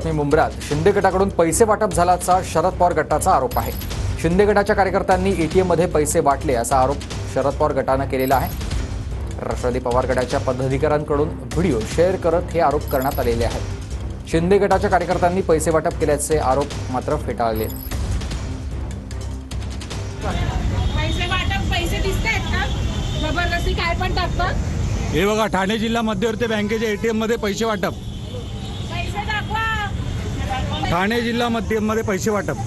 मुंब्र्यात शिंदे गटाकडून पैसे वाटप झाल्याचा शरद पवार गटाचा आरोप आहे। शिंदे गटाच्या कार्यकर्त्यांनी एटीएम मध्ये पैसे वाटले असा आरोप शरद पवार गटाने केलेला आहे। राष्ट्रवादी पवार गटाच्या पदाधिकाऱ्यांकडून व्हिडिओ शेअर करत हे आरोप करण्यात आलेले आहेत। शिंदे गटाच्या कार्यकर्त्यांनी पैसे वाटप केल्याचे आरोप मात्र फेटाळले। पैसे दिसतात का? जबरदस्ती काय पण टाकतात। हे बघा, ठाणे जिल्हा मध्यवर्ती बँकेच्या एटीएम मध्ये पैसे वाटप। पैसे दाखवा। ठाणे जिल्हा मध्यम मध्ये पैसे वाटप।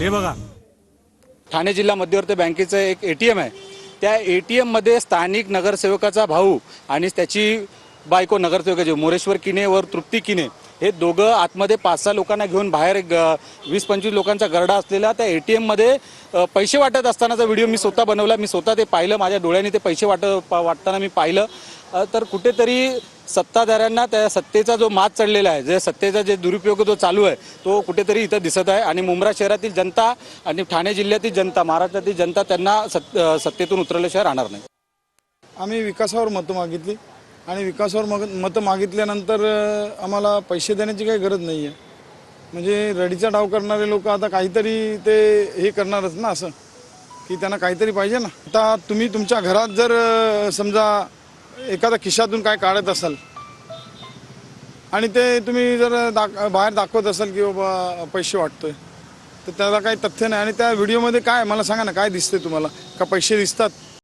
हे बघा, ठाणे जिल्हा मध्यवर्ती बँकेचं एक एटीएम आहे। त्या एटीएम मध्ये स्थानिक नगरसेवकाचा भाऊ आणि त्याची बायको नगरसेवकाची मोरेश्वर किने व तृप्ती किने हे दोघं आतमध्ये 5-6 लोकांना घेऊन बाहेर 20-25 लोकांचा गर्डा असलेला त्या एटीएम मध्ये पैसे वाटत असतानाचा व्हिडिओ मी स्वतः बनवला। मी स्वतः ते पाहिलं, माझ्या डोळ्यांनी ते पैसे वाटताना मी पाहिलं। तर कुठेतरी सत्ताधाऱ्यांना त्या सत्तेचा जो माज चढलेला आहे, जे सत्तेचा जे दुरुपयोग जो चालू आहे तो कुठेतरी इथं दिसत आहे। आणि मुंब्रा शहरातील जनता आणि ठाणे जिल्ह्यातील जनता, महाराष्ट्रातील जनता त्यांना सत्तेतून उतरल्याशिवाय राहणार नाही। आम्ही विकासावर मतं मागितली आणि विकासावर मतं मागितल्यानंतर आम्हाला पैसे देण्याची काही गरज नाही आहे। म्हणजे रडीचा डाव करणारे लोक आता काहीतरी ते हे करणारच ना, असं की त्यांना काहीतरी पाहिजे ना। आता तुम्ही तुमच्या घरात जर समजा एखादा खिशातून काय काढत असाल आणि ते तुम्ही जर बाहेर दाखवत असाल की बाबा पैसे वाटतोय, तर त्याला काही तथ्य नाही। आणि त्या व्हिडिओमध्ये काय मला सांगा ना, काय दिसते तुम्हाला? का पैसे दिसतात?